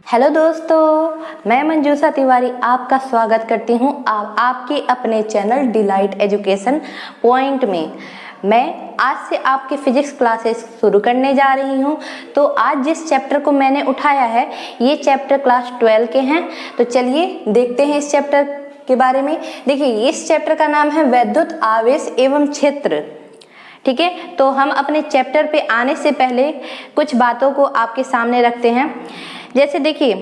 Hello दोस्तों, मैं मंजूषा तिवारी आपका स्वागत करती हूँ आपके अपने चैनल डिलाइट एजुकेशन पॉइंट में। मैं आज से आपके फिजिक्स क्लासेस शुरू करने जा रही हूँ। तो आज जिस चैप्टर को मैंने उठाया है ये चैप्टर क्लास 12 के हैं। तो चलिए देखते हैं इस चैप्टर के बारे में। देखिए, इस चैप्टर का नाम है वैद्युत आवेश एवं क्षेत्र। ठीक है, तो हम अपने चैप्टर पे आने से पहले कुछ बातों को आपके सामने रखते हैं। जैसे देखिए,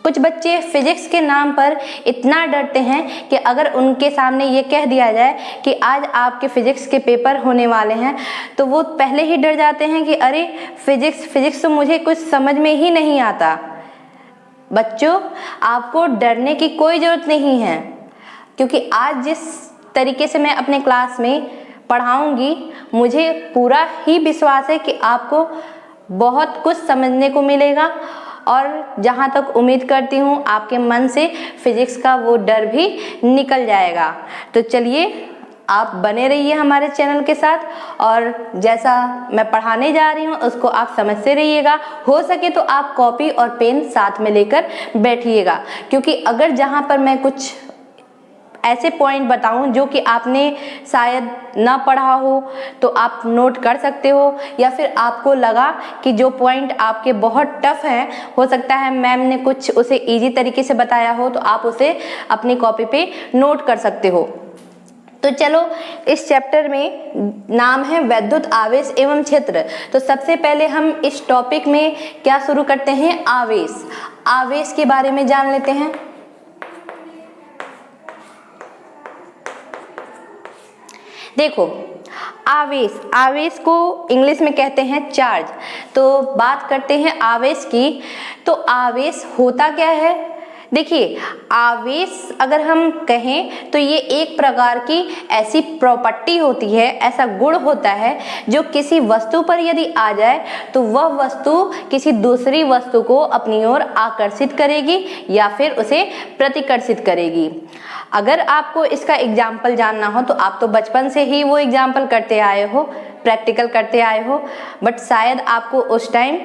कुछ बच्चे फिजिक्स के नाम पर इतना डरते हैं कि अगर उनके सामने ये कह दिया जाए कि आज आपके फिजिक्स के पेपर होने वाले हैं तो वो पहले ही डर जाते हैं कि अरे फिजिक्स तो मुझे कुछ समझ में ही नहीं आता। बच्चों, आपको डरने की कोई ज़रूरत नहीं है, क्योंकि आज जिस तरीके से मैं अपने क्लास में पढ़ाऊंगी मुझे पूरा ही विश्वास है कि आपको बहुत कुछ समझने को मिलेगा। और जहाँ तक उम्मीद करती हूँ आपके मन से फिजिक्स का वो डर भी निकल जाएगा। तो चलिए, आप बने रहिए हमारे चैनल के साथ और जैसा मैं पढ़ाने जा रही हूँ उसको आप समझते रहिएगा। हो सके तो आप कॉपी और पेन साथ में लेकर बैठिएगा, क्योंकि अगर जहाँ पर मैं कुछ ऐसे पॉइंट बताऊं जो कि आपने शायद ना पढ़ा हो तो आप नोट कर सकते हो, या फिर आपको लगा कि जो पॉइंट आपके बहुत टफ हैं, हो सकता है मैम ने कुछ उसे इजी तरीके से बताया हो, तो आप उसे अपनी कॉपी पे नोट कर सकते हो। तो चलो, इस चैप्टर में नाम है वैद्युत आवेश एवं क्षेत्र। तो सबसे पहले हम इस टॉपिक में क्या शुरू करते हैं, आवेश के बारे में जान लेते हैं। देखो, आवेश को इंग्लिश में कहते हैं चार्ज। तो बात करते हैं आवेश की। तो आवेश होता क्या है? देखिए, आवेश अगर हम कहें तो ये एक प्रकार की ऐसी प्रॉपर्टी होती है, ऐसा गुण होता है जो किसी वस्तु पर यदि आ जाए तो वह वस्तु किसी दूसरी वस्तु को अपनी ओर आकर्षित करेगी या फिर उसे प्रतिकर्षित करेगी। अगर आपको इसका एग्जाम्पल जानना हो तो आप तो बचपन से ही वो एग्जाम्पल करते आए हो, प्रैक्टिकल करते आए हो, बट शायद आपको उस टाइम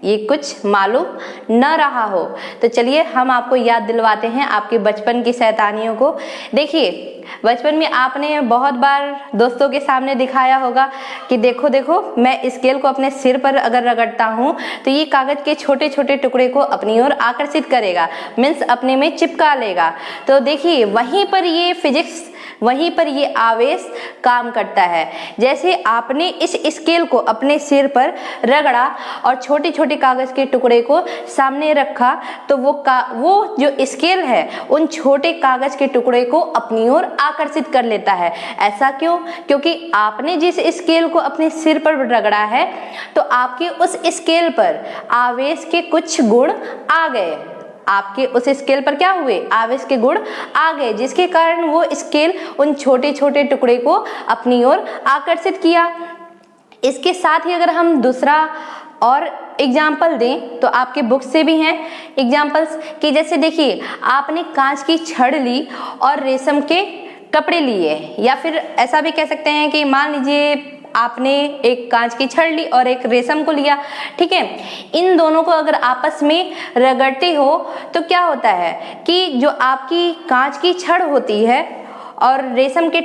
ये कुछ मालूम न रहा हो। तो चलिए, हम आपको याद दिलवाते हैं आपके बचपन की शैतानियों को। देखिए, बचपन में आपने बहुत बार दोस्तों के सामने दिखाया होगा कि देखो देखो, मैं स्केल को अपने सिर पर अगर रगड़ता हूँ तो ये कागज के छोटे छोटे टुकड़े को अपनी ओर आकर्षित करेगा, मीन्स अपने में चिपका लेगा। तो देखिए, वहीं पर ये आवेश काम करता है। जैसे आपने इस स्केल को अपने सिर पर रगड़ा और छोटे छोटे कागज के टुकड़े को सामने रखा, तो वो जो स्केल है उन छोटे कागज के टुकड़े को अपनी ओर आकर्षित कर लेता है। ऐसा क्यों? क्योंकि आपने जिस स्केल को अपने सिर पर रगड़ा है तो आपके उस स्केल पर आवेश के कुछ गुण आ गए। आपके उस स्केल पर क्या हुए? आवेश के गुण आ गए, जिसके कारण वो स्केल उन छोटे छोटे टुकड़े को अपनी ओर आकर्षित किया। इसके साथ ही अगर हम दूसरा और एग्जाम्पल दें तो आपके बुक से भी हैं एग्जाम्पल्स कि जैसे देखिए, आपने कांच की छड़ ली और रेशम के कपड़े लिए, या फिर ऐसा भी कह सकते हैं कि मान लीजिए आपने एक कांच की छड़ ली और एक रेशम को लिया। ठीक है, इन दोनों को अगर आपस में रगड़ते हो तो क्या होता है कि जो आपकी कांच की छड़ होती है और रेशम के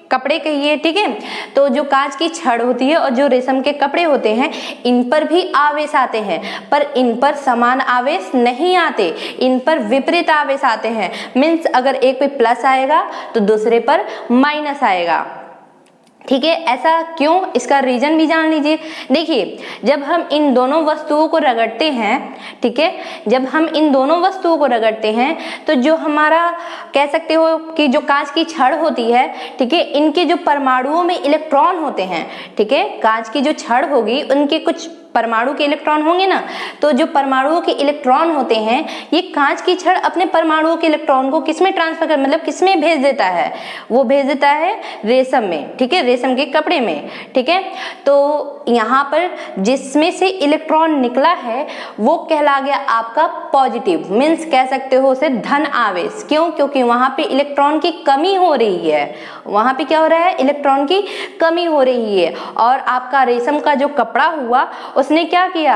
कपड़े कहिए, ठीक है, तो जो कांच की छड़ होती है और जो रेशम के कपड़े होते हैं, इन पर भी आवेश आते हैं, पर इन पर समान आवेश नहीं आते, इन पर विपरीत आवेश आते हैं। मीन्स अगर एक पे प्लस आएगा तो दूसरे पर माइनस आएगा। ठीक है, ऐसा क्यों? इसका रीजन भी जान लीजिए। देखिए, जब हम इन दोनों वस्तुओं को रगड़ते हैं, ठीक है, जब हम इन दोनों वस्तुओं को रगड़ते हैं तो जो हमारा कह सकते हो कि जो कांच की छड़ होती है, ठीक है, इनके जो परमाणुओं में इलेक्ट्रॉन होते हैं, ठीक है, कांच की जो छड़ होगी उनके कुछ परमाणु के इलेक्ट्रॉन होंगे ना, तो जो परमाणुओं के इलेक्ट्रॉन होते हैं, ये कांच की छड़ अपने परमाणुओं के इलेक्ट्रॉन को किसमें ट्रांसफर कर, मतलब किसमें भेज देता है? वो भेज देता है रेशम में, ठीक है, रेशम के कपड़े में। ठीक है, तो यहाँ पर जिसमें से इलेक्ट्रॉन निकला है वो कहला गया आपका पॉजिटिव, मीन्स कह सकते हो उसे धन आवेश। क्यों? क्योंकि वहां पे इलेक्ट्रॉन की कमी हो रही है, वहां पे क्या हो रहा है? इलेक्ट्रॉन की कमी हो रही है। और आपका रेशम का जो कपड़ा हुआ उसने क्या किया?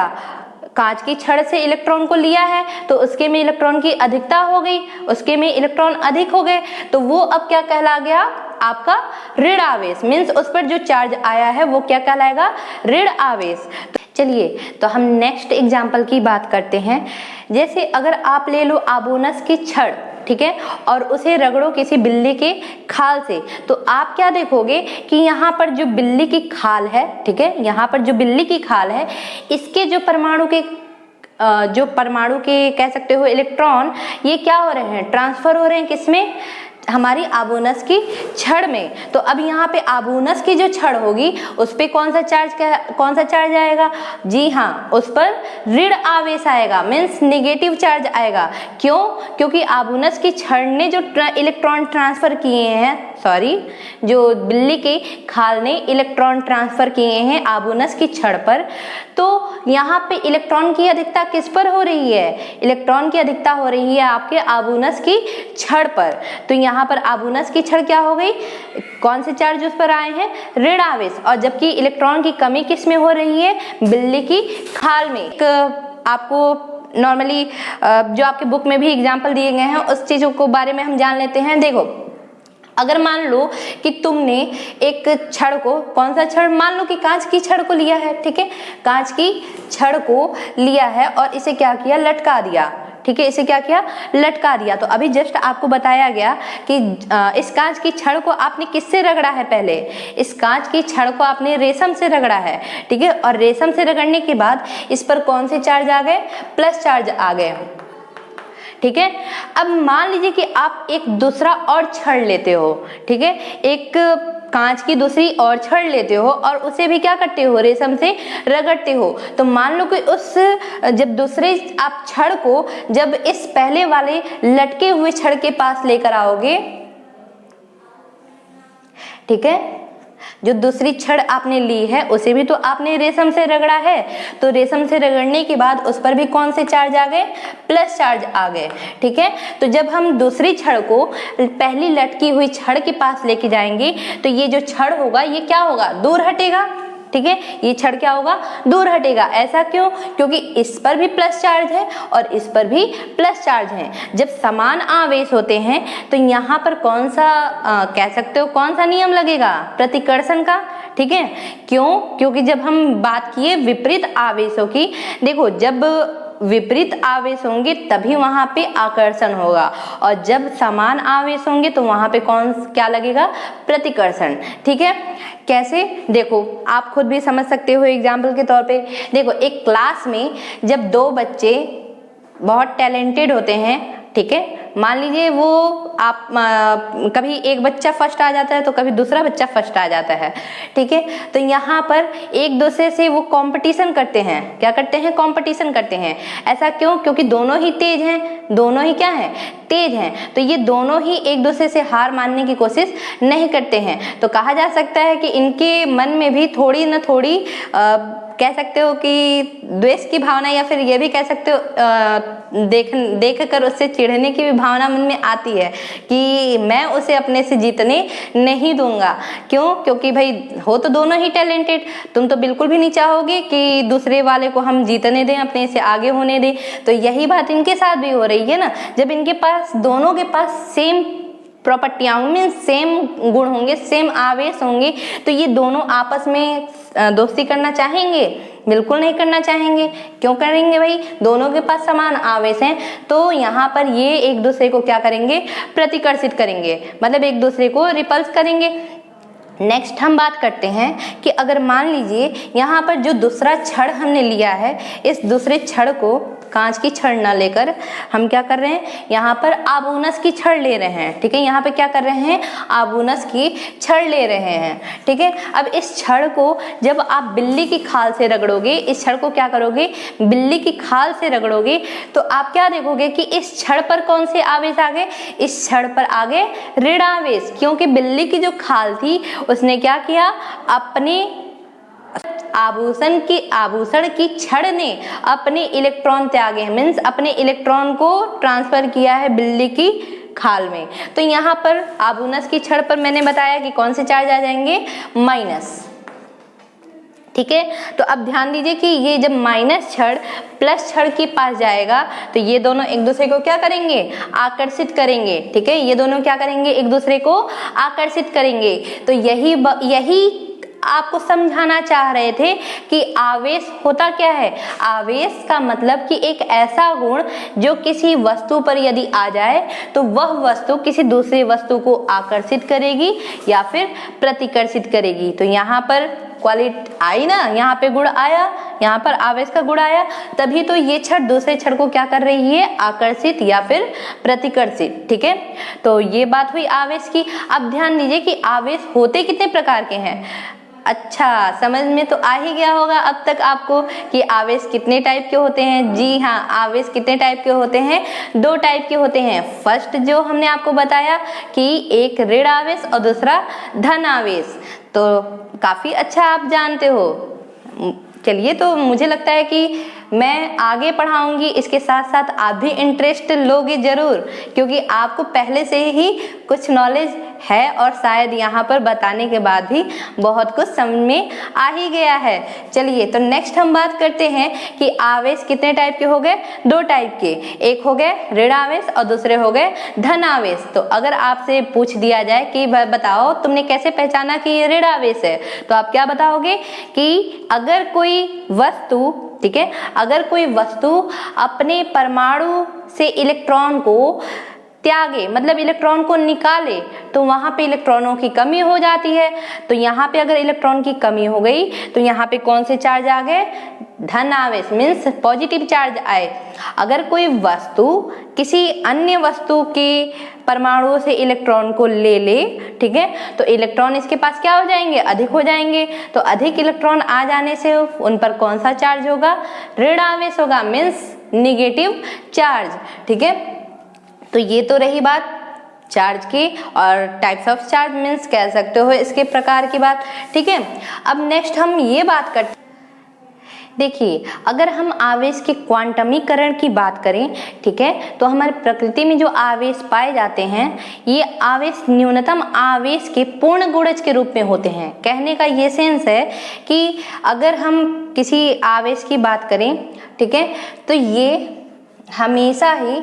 कांच की छड़ से इलेक्ट्रॉन को लिया है तो उसके में इलेक्ट्रॉन की अधिकता हो गई, उसके में इलेक्ट्रॉन अधिक हो गए, तो वो अब क्या कहला गया, आपका ऋण आवेश। मीन्स उस पर जो चार्ज आया है वो क्या कहलाएगा, ऋण आवेश। चलिए तो हम नेक्स्ट एग्जाम्पल की बात करते हैं। जैसे अगर आप ले लो आबोनस की छड़, ठीक है, और उसे रगड़ो किसी बिल्ली के खाल से, तो आप क्या देखोगे कि यहाँ पर जो बिल्ली की खाल है, ठीक है, यहाँ पर जो बिल्ली की खाल है, इसके जो परमाणु के कह सकते हो इलेक्ट्रॉन, ये क्या हो रहे हैं, ट्रांसफर हो रहे हैं किसमें, हमारी आबोनस की छड़ में। तो अब यहाँ पे आबोनस की जो छड़ होगी उस पे कौन सा चार्ज आएगा, जी हाँ, उस पर ऋण आवेश आएगा, मीन्स नेगेटिव चार्ज आएगा। क्यों, क्योंकि आबोनस की छड़ ने जो इलेक्ट्रॉन ट्रांसफर किए हैं, जो बिल्ली के खाल ने इलेक्ट्रॉन ट्रांसफर किए हैं आबोनस की छड़ पर, तो यहाँ पे इलेक्ट्रॉन की अधिकता किस पर हो रही है, इलेक्ट्रॉन की अधिकता हो रही है आपके आबोनस की छड़ पर। तो यहाँ पर आबोनस की छड़ क्या हो गई, कौन से चार्ज उस पर आए हैं, ऋण आवेश, और जबकि इलेक्ट्रॉन की कमी किस में हो रही है, बिल्ली की खाल में। आपको नॉर्मली जो आपके बुक में भी एग्जाम्पल दिए गए हैं उस चीजों को बारे में हम जान लेते हैं। देखो, अगर मान लो कि तुमने एक छड़ को, कौन सा छड़, मान लो कि कांच की छड़ को लिया है, ठीक है, कांच की छड़ को लिया है और इसे क्या किया, लटका दिया, ठीक है, इसे क्या किया, लटका दिया। तो अभी जस्ट आपको बताया गया कि इस कांच की छड़ को आपने किससे रगड़ा है, पहले इस कांच की छड़ को आपने रेशम से रगड़ा है, ठीक है, और रेशम से रगड़ने के बाद इस पर कौन से चार्ज आ गए, प्लस चार्ज आ गए, ठीक है। अब मान लीजिए कि आप एक दूसरा और छड़ लेते हो, ठीक है, एक कांच की दूसरी और छड़ लेते हो और उसे भी क्या करते हो, रेशम से रगड़ते हो। तो मान लो कि जब दूसरे आप छड़ को जब इस पहले वाले लटके हुए छड़ के पास लेकर आओगे, ठीक है, जो दूसरी छड़ आपने ली है उसे भी तो आपने रेशम से रगड़ा है, तो रेशम से रगड़ने के बाद उस पर भी कौन से चार्ज आ गए, प्लस चार्ज आ गए, ठीक है। तो जब हम दूसरी छड़ को पहली लटकी हुई छड़ के पास लेके जाएंगे तो ये जो छड़ होगा ये क्या होगा, दूर हटेगा, ठीक है, ये छड़ क्या होगा, दूर हटेगा। ऐसा क्यों, क्योंकि इस पर भी प्लस चार्ज है और इस पर भी प्लस चार्ज है। जब समान आवेश होते हैं तो यहाँ पर कौन सा कह सकते हो कौन सा नियम लगेगा, प्रतिकर्षण का, ठीक है। क्यों, क्योंकि जब हम बात किए विपरीत आवेशों की, देखो जब विपरीत आवेश होंगे तभी वहां पे आकर्षण होगा, और जब समान आवेश होंगे तो वहां पे क्या लगेगा, प्रतिकर्षण, ठीक है। कैसे, देखो आप खुद भी समझ सकते हो एग्जाम्पल के तौर पे। देखो, एक क्लास में जब दो बच्चे बहुत टैलेंटेड होते हैं, ठीक है, मान लीजिए वो आप कभी एक बच्चा फर्स्ट आ जाता है तो कभी दूसरा बच्चा फर्स्ट आ जाता है, ठीक है। तो यहाँ पर एक दूसरे से वो कंपटीशन करते हैं, क्या करते हैं, कंपटीशन करते हैं। ऐसा क्यों, क्योंकि दोनों ही तेज हैं, दोनों ही क्या हैं, तेज हैं, तो ये दोनों ही एक दूसरे से हार मानने की कोशिश नहीं करते हैं। तो कहा जा सकता है कि इनके मन में भी थोड़ी न थोड़ी कह सकते हो कि द्वेष की भावना, या फिर ये भी कह सकते हो देख कर उससे चिढ़ने की भी भावना मन में आती है कि मैं उसे अपने से जीतने नहीं दूंगा। क्यों, क्योंकि भाई हो तो दोनों ही टैलेंटेड, तुम तो बिल्कुल भी नहीं चाहोगे कि दूसरे वाले को हम जीतने दें, अपने से आगे होने दें। तो यही बात इनके साथ भी हो रही है ना, जब इनके पास दोनों के पास सेम प्रॉपर्टियां मीन्स सेम गुण होंगे, सेम आवेश होंगे, तो ये दोनों आपस में दोस्ती करना चाहेंगे, बिल्कुल नहीं करना चाहेंगे। क्यों करेंगे भाई, दोनों के पास समान आवेश हैं, तो यहाँ पर ये एक दूसरे को क्या करेंगे, प्रतिकर्षित करेंगे, मतलब एक दूसरे को रिपल्स करेंगे। नेक्स्ट हम बात करते हैं कि अगर मान लीजिए यहाँ पर जो दूसरा छड़ हमने लिया है, इस दूसरे छड़ को कांच की छड़ ना लेकर हम क्या कर रहे हैं, यहाँ पर आबोनस की छड़ ले रहे हैं, ठीक है। यहाँ पे क्या कर रहे हैं, आबोनस की छड़ ले रहे हैं, ठीक है। अब इस छड़ को जब आप बिल्ली की खाल से रगड़ोगे, इस छड़ को क्या करोगे, बिल्ली की खाल से रगड़ोगे, तो आप क्या देखोगे कि इस छड़ पर कौन से आवेश आ गए, इस छड़ पर आ गए ऋण आवेश, क्योंकि बिल्ली की जो खाल थी उसने क्या किया, अपने आभूषण की छड़ ने अपने इलेक्ट्रॉन त्यागे, मीन्स अपने इलेक्ट्रॉन को ट्रांसफर किया है बिल्ली की खाल में। तो यहाँ पर आबोनस की छड़ पर मैंने बताया कि कौन से चार्ज आ जाएंगे, माइनस, ठीक है। तो अब ध्यान दीजिए कि ये जब माइनस छड़ प्लस छड़ के पास जाएगा तो ये दोनों एक दूसरे को क्या करेंगे, आकर्षित करेंगे। ठीक है, ये दोनों क्या करेंगे, एक दूसरे को आकर्षित करेंगे। तो यही आपको समझाना चाह रहे थे कि आवेश होता क्या है। आवेश का मतलब कि एक ऐसा गुण जो किसी वस्तु पर यदि आ जाए तो वह वस्तु किसी दूसरी वस्तु को आकर्षित करेगी या फिर प्रतिकर्षित करेगी। तो यहाँ पर क्वालिटी आई ना, यहाँ पे गुण आया, यहाँ पर आवेश का गुण आया, तभी तो ये छड़ दूसरे छड़ को क्या कर रही है, आकर्षित या फिर प्रतिकर्षित। ठीक है, तो ये बात हुई आवेश की। अब ध्यान दीजिए कि आवेश होते कितने प्रकार के हैं। अच्छा, समझ में तो आ ही गया होगा अब तक आपको कि आवेश कितने टाइप के होते हैं। जी हाँ, आवेश कितने टाइप के होते हैं, 2 टाइप के होते हैं। फर्स्ट जो हमने आपको बताया कि एक ऋण आवेश और दूसरा धन आवेश, तो काफी अच्छा आप जानते हो। चलिए, तो मुझे लगता है कि मैं आगे पढ़ाऊंगी, इसके साथ साथ आप भी इंटरेस्ट लोगे जरूर, क्योंकि आपको पहले से ही कुछ नॉलेज है और शायद यहाँ पर बताने के बाद भी बहुत कुछ समझ में आ ही गया है। चलिए, तो नेक्स्ट हम बात करते हैं कि आवेश कितने टाइप के हो गए, 2 टाइप के। एक हो गए ऋण आवेश और दूसरे हो गए धन आवेश। तो अगर आपसे पूछ दिया जाए कि बताओ तुमने कैसे पहचाना कि ये ऋण आवेश है, तो आप क्या बताओगे कि अगर कोई वस्तु, ठीक है, अगर कोई वस्तु अपने परमाणु से इलेक्ट्रॉन को त्यागे, मतलब इलेक्ट्रॉन को निकाले, तो वहां पे इलेक्ट्रॉनों की कमी हो जाती है। तो यहाँ पे अगर इलेक्ट्रॉन की कमी हो गई तो यहाँ पे कौन से चार्ज आ गए, धन आवेश, मीन्स पॉजिटिव चार्ज आए। अगर कोई वस्तु किसी अन्य वस्तु के परमाणुओं से इलेक्ट्रॉन को ले ले, ठीक है, तो इलेक्ट्रॉन इसके पास क्या हो जाएंगे, अधिक हो जाएंगे। तो अधिक इलेक्ट्रॉन आ जाने से उन पर कौन सा चार्ज होगा, ऋण आवेश होगा, मीन्स निगेटिव चार्ज। ठीक है, तो ये तो रही बात चार्ज की और टाइप्स ऑफ चार्ज, मीन्स कह सकते हो इसके प्रकार की बात। ठीक है, अब नेक्स्ट हम ये बात करते, देखिए अगर हम आवेश के क्वांटमीकरण की बात करें, ठीक है, तो हमारी प्रकृति में जो आवेश पाए जाते हैं ये आवेश न्यूनतम आवेश के पूर्ण गुणज के रूप में होते हैं। कहने का ये सेंस है कि अगर हम किसी आवेश की बात करें, ठीक है, तो ये हमेशा ही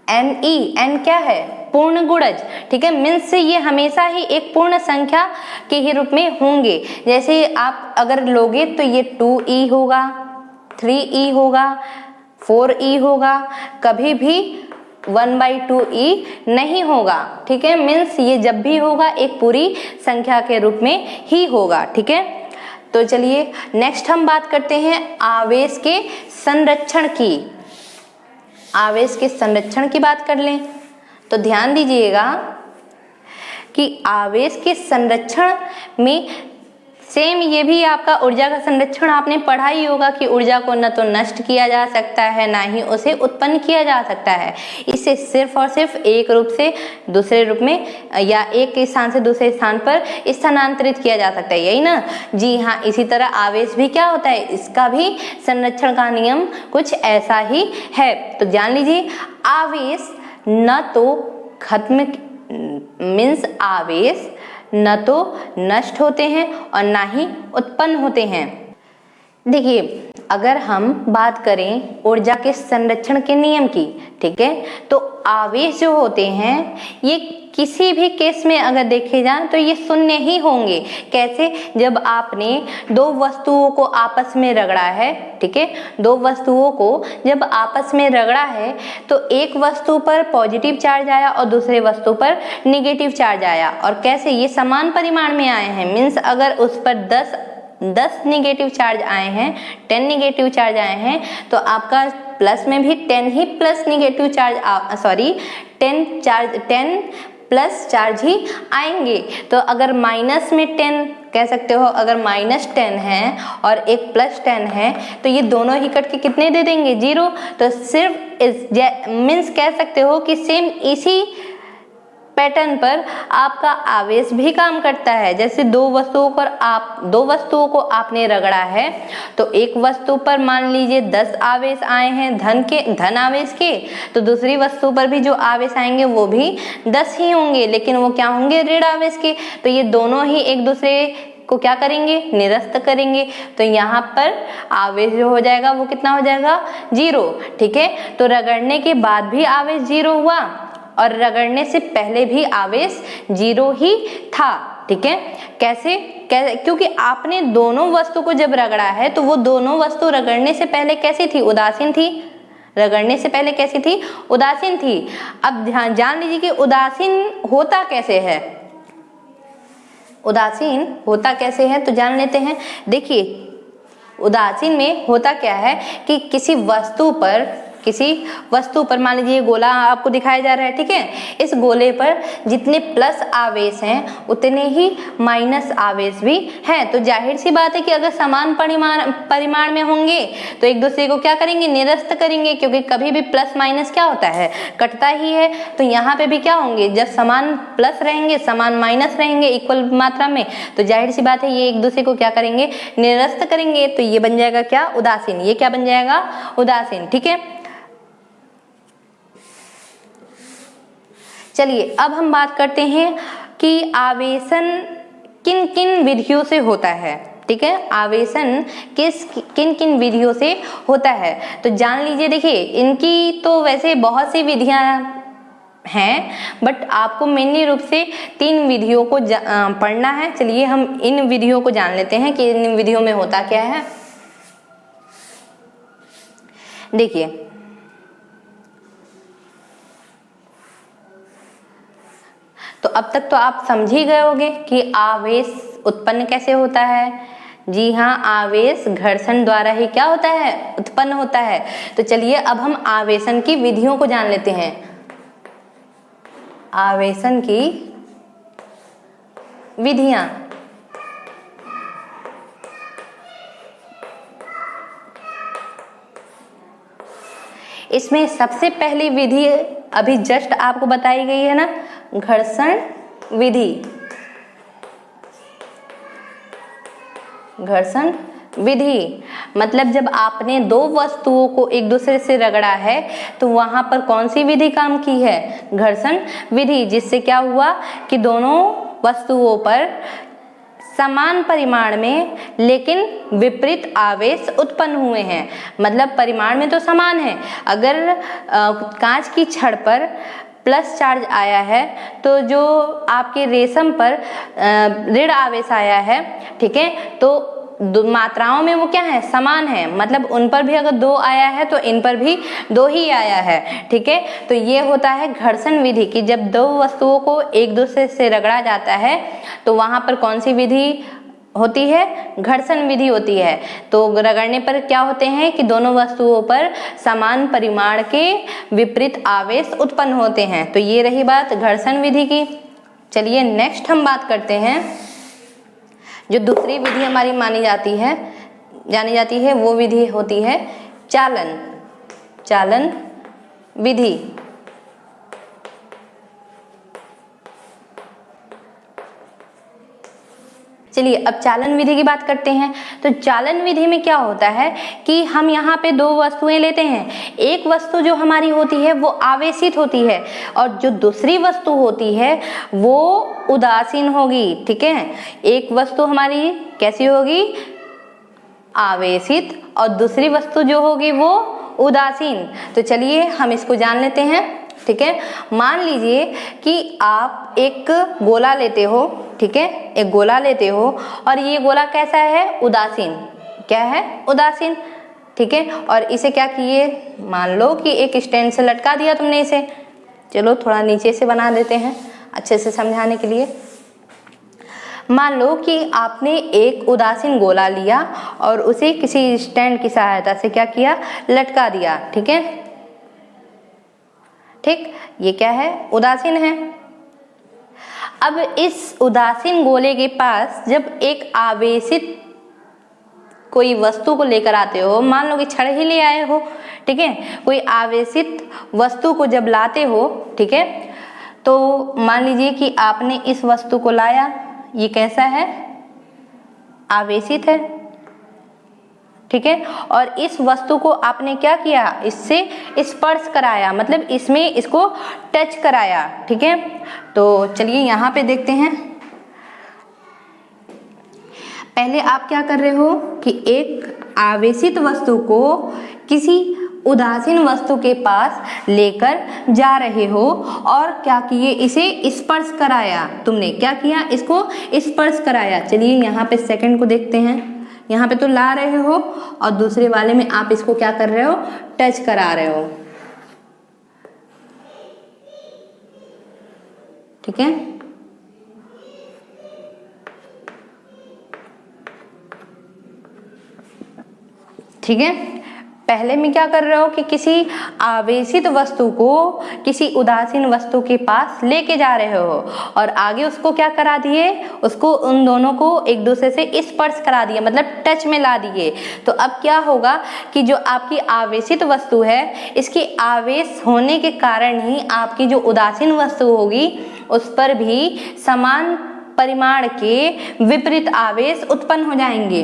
एन क्या है, पूर्ण गुणज। ठीक है, मीन्स से ये हमेशा ही एक पूर्ण संख्या के ही रूप में होंगे। जैसे आप अगर लोगे तो ये 2e होगा, 3e होगा, 4e होगा, कभी भी 1/2e नहीं होगा। ठीक है, मीन्स ये जब भी होगा एक पूरी संख्या के रूप में ही होगा। ठीक है, तो चलिए नेक्स्ट हम बात करते हैं आवेश के संरक्षण की। आवेश के संरक्षण की बात कर लें तो ध्यान दीजिएगा कि आवेश के संरक्षण में सेम ये भी आपका ऊर्जा का संरक्षण आपने पढ़ा ही होगा कि ऊर्जा को न तो नष्ट किया जा सकता है ना ही उसे उत्पन्न किया जा सकता है। इसे सिर्फ और सिर्फ एक रूप से दूसरे रूप में या एक स्थान से दूसरे स्थान पर स्थानांतरित किया जा सकता है, यही ना। जी हाँ, इसी तरह आवेश भी क्या होता है, इसका भी संरक्षण का नियम कुछ ऐसा ही है। तो जान लीजिए, आवेश न तो खत्म, मीन्स आवेश न तो नष्ट होते हैं और ना ही उत्पन्न होते हैं। देखिए अगर हम बात करें ऊर्जा के संरक्षण के नियम की, ठीक है, तो आवेश जो होते हैं ये किसी भी केस में अगर देखे जाएं तो ये शून्य ही होंगे। कैसे, जब आपने 2 वस्तुओं को आपस में रगड़ा है, ठीक है, 2 वस्तुओं को जब आपस में रगड़ा है तो एक वस्तु पर पॉजिटिव चार्ज आया और दूसरे वस्तु पर निगेटिव चार्ज आया। और कैसे, ये समान परिमाण में आए हैं, मीन्स अगर उस पर 10 निगेटिव चार्ज आए हैं, 10 निगेटिव चार्ज आए हैं, तो आपका प्लस में भी 10 ही plus negative charge 10 plus charge ही आएंगे। तो अगर माइनस में 10 कह सकते हो, अगर -10 है और एक +10 है तो ये दोनों ही कट के कितने दे देंगे, 0। तो सिर्फ इस मीन्स कह सकते हो कि सेम इसी पैटर्न पर आपका आवेश भी काम करता है। जैसे 2 वस्तुओं को आपने रगड़ा है तो एक वस्तु पर मान लीजिए 10 आवेश आए हैं धन आवेश के, तो दूसरी वस्तु पर भी जो आवेश आएंगे वो भी 10 ही होंगे, लेकिन वो क्या होंगे, ऋण आवेश के। तो ये दोनों ही एक दूसरे को क्या करेंगे, निरस्त करेंगे। तो यहाँ पर आवेश जो हो जाएगा वो कितना हो जाएगा, 0। ठीक है, तो रगड़ने के बाद भी आवेश 0 हुआ और रगड़ने से पहले भी आवेश 0 ही था। ठीक है, कैसे? क्योंकि आपने दोनों वस्तु को जब रगड़ा है तो वो दोनों वस्तु रगड़ने से पहले कैसी थी, उदासीन थी। रगड़ने से पहले कैसी थी, उदासीन थी। अब ध्यान जान लीजिए कि उदासीन होता कैसे है, उदासीन होता कैसे है तो जान लेते हैं। देखिए उदासीन में होता क्या है कि किसी वस्तु पर मान लीजिए गोला आपको दिखाया जा रहा है। ठीक है, इस गोले पर जितने प्लस आवेश हैं उतने ही माइनस आवेश भी हैं। तो जाहिर सी बात है कि अगर समान परिमाण में होंगे तो एक दूसरे को क्या करेंगे, निरस्त करेंगे, क्योंकि कभी भी प्लस माइनस क्या होता है, कटता ही है। तो यहाँ पे भी क्या होंगे, जब समान प्लस रहेंगे, समान माइनस रहेंगे इक्वल मात्रा में, तो जाहिर सी बात है ये एक दूसरे को क्या करेंगे, निरस्त करेंगे। तो ये बन जाएगा क्या, उदासीन। ये क्या बन जाएगा, उदासीन। ठीक है, चलिए अब हम बात करते हैं कि आवेशन किन किन विधियों से होता है। ठीक है, आवेशन किन किन विधियों से होता है तो जान लीजिए। देखिए इनकी तो वैसे बहुत सी विधियां हैं, बट आपको मेनली रूप से 3 विधियों को पढ़ना है। चलिए हम इन विधियों को जान लेते हैं कि इन विधियों में होता क्या है। देखिए तो अब तक तो आप समझ ही गए होंगे कि आवेश उत्पन्न कैसे होता है। जी हाँ, आवेश घर्षण द्वारा ही क्या होता है, उत्पन्न होता है। तो चलिए अब हम आवेशन की विधियों को जान लेते हैं। आवेशन की विधियां, इसमें सबसे पहली विधि अभी जस्ट आपको बताई गई है ना, घर्षण विधि। घर्षण विधि मतलब जब आपने 2 वस्तुओं को एक दूसरे से रगड़ा है तो वहां पर कौन सी विधि काम की है, घर्षण विधि। जिससे क्या हुआ कि दोनों वस्तुओं पर समान परिमाण में लेकिन विपरीत आवेश उत्पन्न हुए हैं। मतलब परिमाण में तो समान है, अगर कांच की छड़ पर प्लस चार्ज आया है तो जो आपके रेशम पर ऋण आवेश आया है, ठीक है, तो मात्राओं में वो क्या है, समान है। मतलब उन पर भी अगर 2 आया है तो इन पर भी 2 ही आया है। ठीक है, तो ये होता है घर्षण विधि की जब 2 वस्तुओं को एक दूसरे से रगड़ा जाता है तो वहां पर कौन सी विधि होती है, घर्षण विधि होती है। तो रगड़ने पर क्या होते हैं कि दोनों वस्तुओं पर समान परिमाण के विपरीत आवेश उत्पन्न होते हैं। तो ये रही बात घर्षण विधि की। चलिए नेक्स्ट हम बात करते हैं जो दूसरी विधि हमारी जानी जाती है वो विधि होती है चालन विधि। चलिए अब चालन विधि की बात करते हैं। तो चालन विधि में क्या होता है कि हम यहाँ पे 2 वस्तुएं लेते हैं। एक वस्तु जो हमारी होती है वो आवेशित होती है और जो दूसरी वस्तु होती है वो उदासीन होगी। ठीक है, एक वस्तु हमारी कैसी होगी, आवेशित, और दूसरी वस्तु जो होगी वो उदासीन। तो चलिए हम इसको जान लेते हैं। ठीक है, मान लीजिए कि आप एक गोला लेते हो। ठीक है, एक गोला लेते हो और ये गोला कैसा है, उदासीन। क्या है, उदासीन। ठीक है, और इसे क्या किए, मान लो कि एक स्टैंड से लटका दिया तुमने इसे। चलो थोड़ा नीचे से बना देते हैं अच्छे से समझाने के लिए। मान लो कि आपने एक उदासीन गोला लिया और उसे किसी स्टैंड की सहायता से क्या किया, लटका दिया। ठीक है, ठीक, ये क्या है, उदासीन है। अब इस उदासीन गोले के पास जब एक आवेशित कोई वस्तु को लेकर आते हो, मान लो कि छड़ ही ले आए हो। ठीक है, कोई आवेशित वस्तु को जब लाते हो, ठीक है, तो मान लीजिए कि आपने इस वस्तु को लाया, ये कैसा है, आवेशित है। ठीक है, और इस वस्तु को आपने क्या किया, इससे स्पर्श कराया, मतलब इसमें इसको टच कराया। ठीक है, तो चलिए यहाँ पे देखते हैं। पहले आप क्या कर रहे हो कि एक आवेशित वस्तु को किसी उदासीन वस्तु के पास लेकर जा रहे हो और क्या किए, इसे स्पर्श कराया। तुमने क्या किया, इसको स्पर्श कराया। चलिए यहाँ पे सेकंड को देखते हैं। यहाँ पे तो ला रहे हो और दूसरे वाले में आप इसको क्या कर रहे हो, टच करा रहे हो। ठीक है, ठीक है। पहले में क्या कर रहे हो कि किसी आवेशित वस्तु को किसी उदासीन वस्तु के पास लेके जा रहे हो और आगे उसको क्या करा दिए, उसको उन दोनों को एक दूसरे से स्पर्श करा दिए, मतलब टच में ला दिए। तो अब क्या होगा कि जो आपकी आवेशित वस्तु है, इसकी आवेश होने के कारण ही आपकी जो उदासीन वस्तु होगी उस पर भी समान परिमाण के विपरीत आवेश उत्पन्न हो जाएंगे।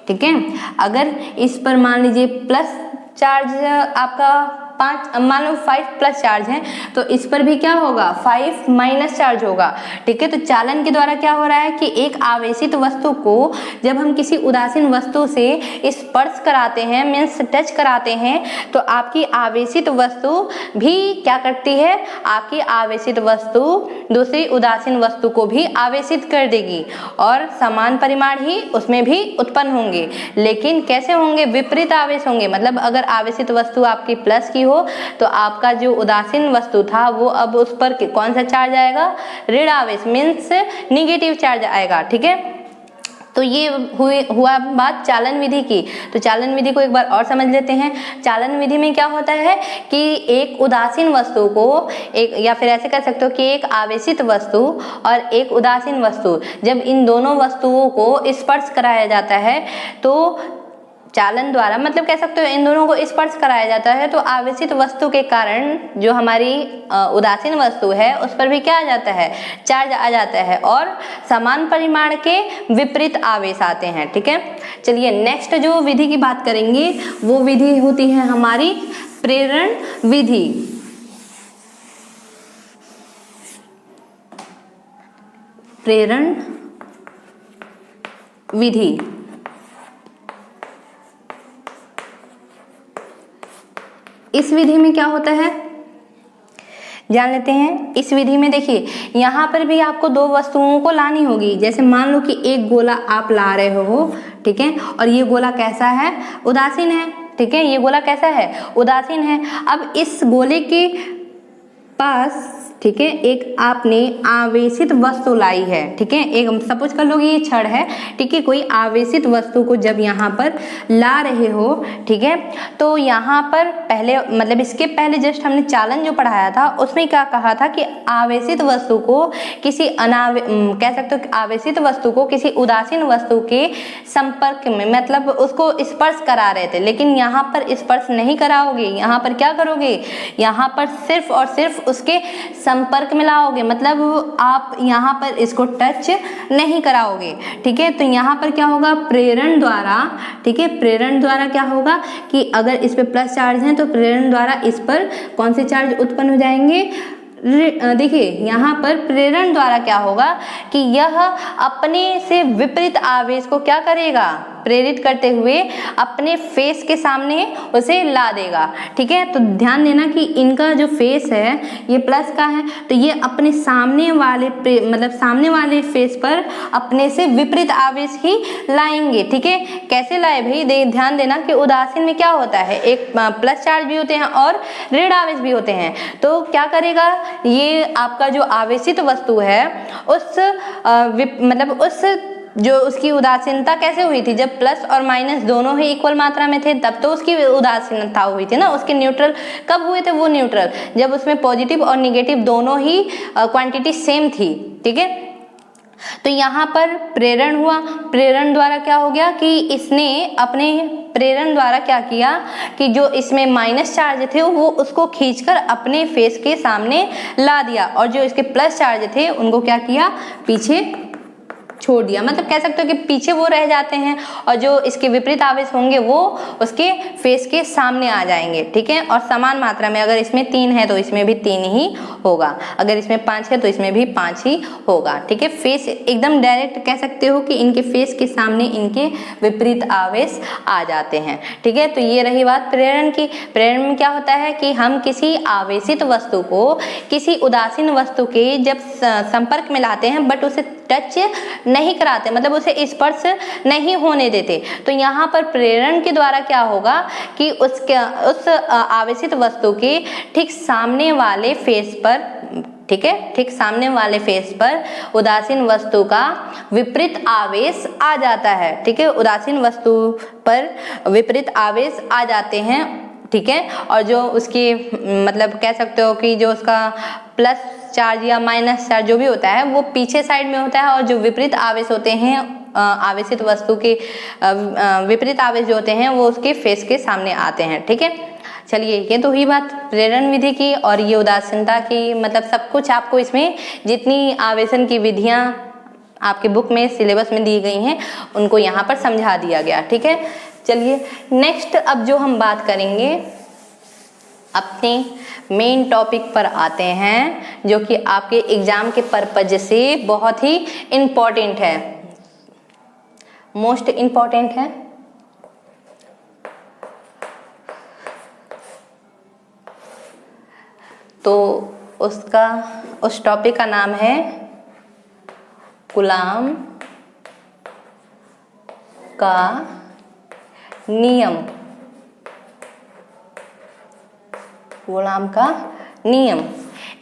ठीक है, अगर इस पर मान लीजिए प्लस चार्ज आपका 5, मान लो 5 प्लस चार्ज है, तो इस पर भी क्या होगा, 5 माइनस चार्ज होगा। ठीक है, तो चालन के द्वारा क्या हो रहा है कि एक आवेशित वस्तु को जब हम किसी उदासीन वस्तु से स्पर्श कराते हैं, मीन्स टच कराते हैं, तो आपकी आवेशित वस्तु भी क्या करती है, आपकी आवेशित वस्तु दूसरी उदासीन वस्तु को भी आवेशित कर देगी और समान परिमाण ही उसमें भी उत्पन्न होंगे। लेकिन कैसे होंगे, विपरीत आवेश होंगे। मतलब अगर आवेशित वस्तु आपकी प्लस की हो तो आपका जो उदासीन वस्तु था वो अब उस पर कौन सा चार्ज आएगा, ऋण आवेश, मीन्स निगेटिव चार्ज आएगा। ठीक है, तो ये हुआ बात चालन विधि की। तो चालन विधि को एक बार और समझ लेते हैं। चालन विधि में क्या होता है कि एक उदासीन वस्तु को एक, या फिर ऐसे कह सकते हो कि एक आवेशित वस्तु और एक उदासीन वस्तु, जब इन दोनों वस्तुओं को स्पर्श कराया जाता है तो चालन द्वारा, मतलब कह सकते हो इन दोनों को स्पर्श कराया जाता है, तो आवेशित वस्तु के कारण जो हमारी उदासीन वस्तु है उस पर भी क्या आ जाता है, चार्ज आ जाता है और समान परिमाण के विपरीत आवेश आते हैं। ठीक है, चलिए नेक्स्ट जो विधि की बात करेंगे वो विधि होती है हमारी प्रेरण विधि। प्रेरण विधि, इस विधि में क्या होता है जान लेते हैं। इस विधि में देखिए यहाँ पर भी आपको दो वस्तुओं को लानी होगी। जैसे मान लो कि एक गोला आप ला रहे हो, ठीक है, और ये गोला कैसा है, उदासीन है। ठीक है, ये गोला कैसा है, उदासीन है। अब इस गोले के पास, ठीक है, एक आपने आवेशित वस्तु लाई है। ठीक है, एक सपोज कर लो ये छड़ है। ठीक है, कोई आवेशित वस्तु को जब यहाँ पर ला रहे हो, ठीक है, तो यहाँ पर पहले, मतलब इसके पहले जस्ट हमने चालन जो पढ़ाया था उसमें क्या कहा था कि आवेशित वस्तु को किसी कह सकते हो आवेशित वस्तु को किसी उदासीन वस्तु के संपर्क में, मतलब उसको स्पर्श करा रहे थे। लेकिन यहाँ पर स्पर्श नहीं कराओगे, यहाँ पर क्या करोगे, यहाँ पर सिर्फ और सिर्फ उसके संपर्क में लाओगे, मतलब आप यहाँ पर इसको टच नहीं कराओगे। ठीक है, तो यहाँ पर क्या होगा, प्रेरण द्वारा, ठीक है, प्रेरण द्वारा क्या होगा कि अगर इस पे प्लस चार्ज है तो प्रेरण द्वारा इस पर कौन से चार्ज उत्पन्न हो जाएंगे। देखिए यहाँ पर प्रेरण द्वारा क्या होगा कि यह अपने से विपरीत आवेश को क्या करेगा, प्रेरित करते हुए अपने फेस के सामने उसे ला देगा। ठीक है, तो ध्यान देना कि इनका जो फेस है ये प्लस का है, तो ये अपने सामने वाले मतलब सामने वाले फेस पर अपने से विपरीत आवेश ही लाएंगे। ठीक है, कैसे लाए भाई, ध्यान देना कि उदासीन में क्या होता है, एक प्लस चार्ज भी होते हैं और ऋण आवेश भी होते हैं। तो क्या करेगा, ये आपका जो आवेशित वस्तु है उस मतलब उस जो उसकी उदासीनता कैसे हुई थी, जब प्लस और माइनस दोनों ही इक्वल मात्रा में थे तब तो उसकी उदासीनता हुई थी ना। उसके न्यूट्रल कब हुए थे, वो न्यूट्रल जब उसमें पॉजिटिव और निगेटिव दोनों ही क्वांटिटी सेम थी। ठीक है, तो यहाँ पर प्रेरण हुआ, प्रेरण द्वारा क्या हो गया कि इसने अपने प्रेरण द्वारा क्या किया कि जो इसमें माइनस चार्ज थे वो उसको खींचकर अपने फेस के सामने ला दिया और जो इसके प्लस चार्ज थे उनको क्या किया, पीछे छोड़ दिया, मतलब कह सकते हो कि पीछे वो रह जाते हैं और जो इसके विपरीत आवेश होंगे वो उसके फेस के सामने आ जाएंगे, ठीक है। और समान मात्रा में, अगर इसमें 3 है तो इसमें भी 3 ही होगा, अगर इसमें 5 है तो इसमें भी 5 ही होगा, ठीक है। फेस एकदम डायरेक्ट कह सकते हो कि इनके फेस के सामने इनके विपरीत आवेश आ जाते हैं, ठीक है। तो ये रही बात प्रेरण की। प्रेरण में क्या होता है कि हम किसी आवेशित वस्तु को किसी उदासीन वस्तु के जब संपर्क में लाते हैं बट उसे टच नहीं कराते, मतलब उसे स्पर्श नहीं होने देते, तो यहाँ पर प्रेरण के द्वारा क्या होगा कि उस आवेशित वस्तु के ठीक सामने वाले फेस पर, ठीक है, ठीक सामने वाले फेस पर उदासीन वस्तु का विपरीत आवेश आ जाता है, ठीक है। उदासीन वस्तु पर विपरीत आवेश आ जाते हैं, ठीक है। और जो उसकी मतलब कह सकते हो कि जो उसका प्लस चार्ज या माइनस चार्ज जो भी होता है वो पीछे साइड में होता है, और जो विपरीत आवेश होते हैं आवेशित वस्तु के विपरीत आवेश जो होते हैं वो उसके फेस के सामने आते हैं, ठीक है। चलिए, ये तो हुई बात प्रेरण विधि की और ये उदासीनता की, मतलब सब कुछ आपको इसमें जितनी आवेशन की विधियां आपके बुक में सिलेबस में दी गई हैं उनको यहाँ पर समझा दिया गया, ठीक है। चलिए नेक्स्ट अब जो हम बात करेंगे अपने मेन टॉपिक पर आते हैं, जो कि आपके एग्जाम के पर्पज से बहुत ही इम्पोर्टेंट है, मोस्ट इम्पोर्टेंट है। तो उस टॉपिक का नाम है कूलाम का नियम। कूलाम का नियम,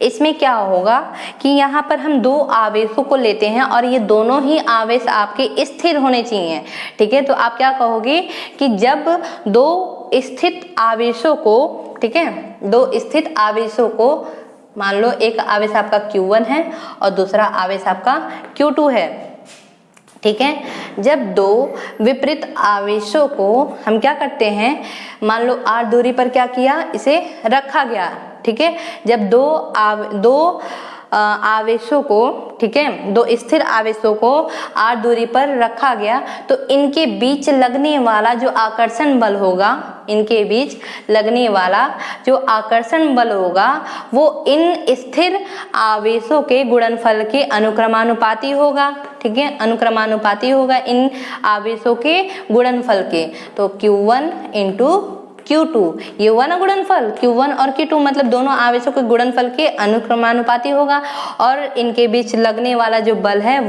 इसमें क्या होगा कि यहाँ पर हम दो आवेशों को लेते हैं और ये दोनों ही आवेश आपके स्थिर होने चाहिए, ठीक है। तो आप क्या कहोगे कि जब दो स्थित आवेशों को, ठीक है, दो स्थित आवेशों को, मान लो एक आवेश आपका Q1 है और दूसरा आवेश आपका Q2 है, ठीक है। जब दो विपरीत आवेशों को हम क्या करते हैं, मान लो r दूरी पर क्या किया, इसे रखा गया, ठीक है। जब दो आवेशों को, ठीक है, दो स्थिर आवेशों को r दूरी पर रखा गया तो इनके बीच लगने वाला जो आकर्षण बल होगा, इनके बीच लगने वाला जो आकर्षण बल होगा वो इन स्थिर आवेशों के गुणनफल के अनुक्रमानुपाती होगा, ठीक है, अनुक्रमानुपाती होगा इन आवेशों के गुणनफल के। तो Q1 इंटू Q2, ये हुआ ना गुणनफल, Q1 और Q2 मतलब दोनों आवेशों के गुणनफल के अनुक्रमानुपाती होगा, और इनके बीच लगने वाला जो बल है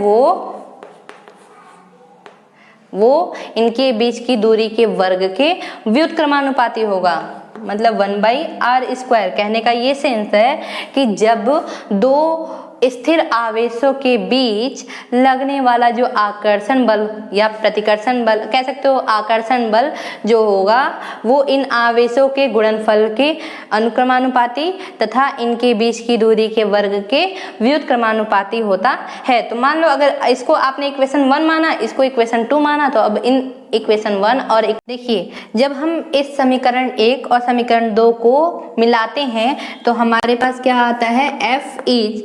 वो इनके बीच की दूरी के वर्ग के व्युत्क्रमानुपाती होगा, मतलब 1/r²। कहने का ये सेंस है कि जब दो स्थिर आवेशों के बीच लगने वाला जो आकर्षण बल या प्रतिकर्षण बल कह सकते हो, आकर्षण बल जो होगा वो इन आवेशों के गुणनफल के अनुक्रमानुपाती तथा इनके बीच की दूरी के वर्ग के व्युत्क्रमानुपाती होता है। तो मान लो अगर इसको आपने इक्वेशन 1 माना, इसको इक्वेशन 2 माना, तो अब इन इक्वेशन 1 और देखिए जब हम इस समीकरण 1 और समीकरण 2 को मिलाते हैं तो हमारे पास क्या आता है, F is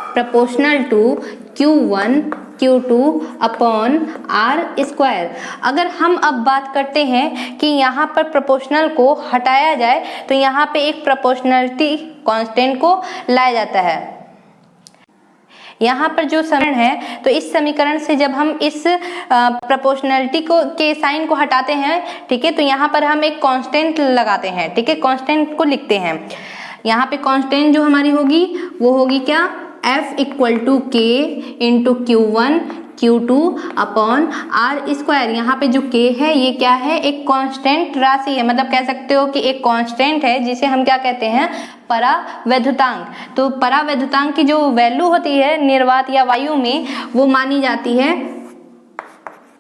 proportional to Q1 Q2 upon r²। अगर हम अब बात करते हैं कि यहाँ पर प्रोपोर्शनल को हटाया जाए तो यहाँ पे एक प्रोपोर्शनलिटी कांस्टेंट को लाया जाता है। यहाँ पर जो समीकरण है, तो इस समीकरण से जब हम इस प्रोपोर्शनलिटी को के साइन को हटाते हैं, ठीक है, तो यहाँ पर हम एक कांस्टेंट लगाते हैं, ठीक है, कांस्टेंट को लिखते हैं। यहाँ पे कांस्टेंट जो हमारी होगी वो होगी क्या, F equal to K into Q1 Q2 upon r²। यहाँ पे जो K है ये क्या है, एक कांस्टेंट राशि है, मतलब कह सकते हो कि एक कांस्टेंट है जिसे हम क्या कहते हैं, परावैद्युतांक। तो परावैद्युतांक की जो वैल्यू होती है निर्वात या वायु में वो मानी जाती है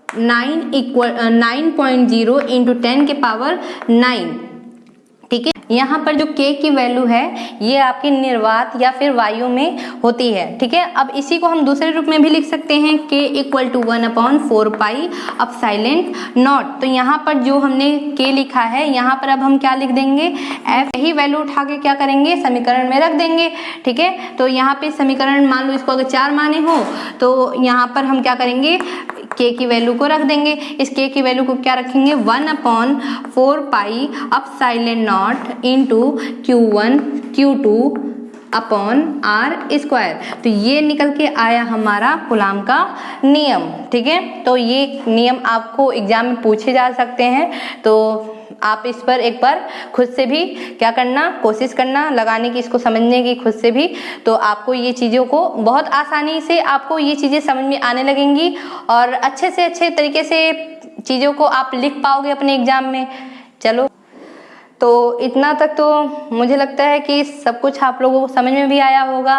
9.0 इंटू 10⁻⁹, ठीक है। यहाँ पर जो k की वैल्यू है ये आपकी निर्वात या फिर वायु में होती है, ठीक है। अब इसी को हम दूसरे रूप में भी लिख सकते हैं, k equal to 1/4 pi epsilon naught. तो यहाँ पर जो हमने k लिखा है यहाँ पर अब हम क्या लिख देंगे, f, यही वैल्यू उठा के क्या करेंगे, समीकरण में रख देंगे, ठीक है। तो यहाँ पे समीकरण मान लो इसको अगर 4 माने हो तो यहाँ पर हम क्या करेंगे, k की वैल्यू को रख देंगे। इस k की वैल्यू को क्या रखेंगे, 1/4 pi epsilon naught into Q1 Q2 upon r square. तो ये निकल के आया हमारा कूलाम का नियम, ठीक है। तो ये नियम आपको एग्जाम में पूछे जा सकते हैं, तो आप इस पर एक बार खुद से भी क्या करना, कोशिश करना लगाने की, इसको समझने की खुद से भी। तो आपको ये चीज़ों को बहुत आसानी से आपको ये चीज़ें समझ में आने लगेंगी और अच्छे से अच्छे तरीके से चीज़ों को आप लिख पाओगे अपने एग्जाम में। चलो, तो इतना तक तो मुझे लगता है कि सब कुछ आप लोगों को समझ में भी आया होगा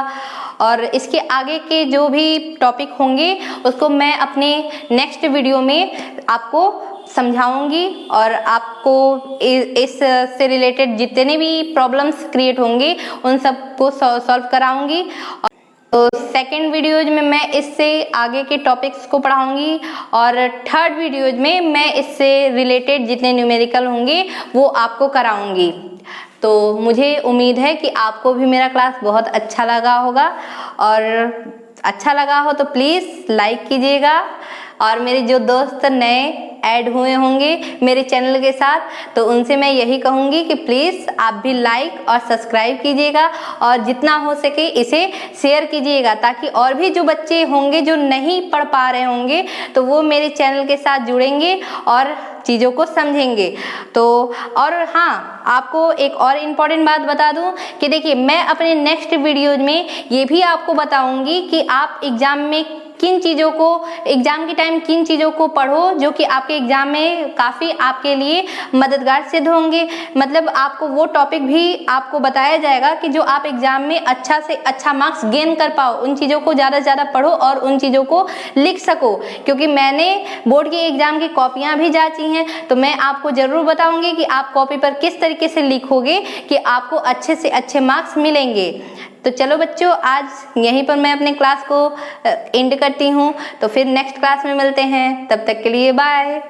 और इसके आगे के जो भी टॉपिक होंगे उसको मैं अपने नेक्स्ट वीडियो में आपको समझाऊंगी और आपको इस से रिलेटेड जितने भी प्रॉब्लम्स क्रिएट होंगे उन सब को सॉल्व कराऊंगी। तो सेकेंड वीडियोज में मैं इससे आगे के टॉपिक्स को पढ़ाऊंगी और थर्ड वीडियोज में मैं इससे रिलेटेड जितने न्यूमेरिकल होंगे वो आपको कराऊंगी। तो मुझे उम्मीद है कि आपको भी मेरा क्लास बहुत अच्छा लगा होगा और अच्छा लगा हो तो प्लीज़ लाइक कीजिएगा और मेरे जो दोस्त नए ऐड हुए होंगे मेरे चैनल के साथ तो उनसे मैं यही कहूँगी कि प्लीज़ आप भी लाइक और सब्सक्राइब कीजिएगा और जितना हो सके इसे शेयर कीजिएगा ताकि और भी जो बच्चे होंगे जो नहीं पढ़ पा रहे होंगे तो वो मेरे चैनल के साथ जुड़ेंगे और चीज़ों को समझेंगे। तो और हाँ, आपको एक और इम्पॉर्टेंट बात बता दूं कि देखिए मैं अपने नेक्स्ट वीडियोज में ये भी आपको बताऊंगी कि आप एग्ज़ाम में किन चीज़ों को, एग्ज़ाम के टाइम किन चीज़ों को पढ़ो जो कि आपके एग्ज़ाम में काफ़ी आपके लिए मददगार सिद्ध होंगे। मतलब आपको वो टॉपिक भी आपको बताया जाएगा कि जो आप एग्ज़ाम में अच्छा से अच्छा मार्क्स गेन कर पाओ, उन चीज़ों को ज़्यादा से ज़्यादा पढ़ो और उन चीज़ों को लिख सको। क्योंकि मैंने बोर्ड के एग्ज़ाम की कॉपियाँ भी जांची हैं तो मैं आपको ज़रूर बताऊँगी कि आप कॉपी पर किस तरीके से लिखोगे कि आपको अच्छे से अच्छे मार्क्स मिलेंगे। तो चलो बच्चों, आज यहीं पर मैं अपने क्लास को एंड करती हूँ। तो फिर नेक्स्ट क्लास में मिलते हैं, तब तक के लिए बाय।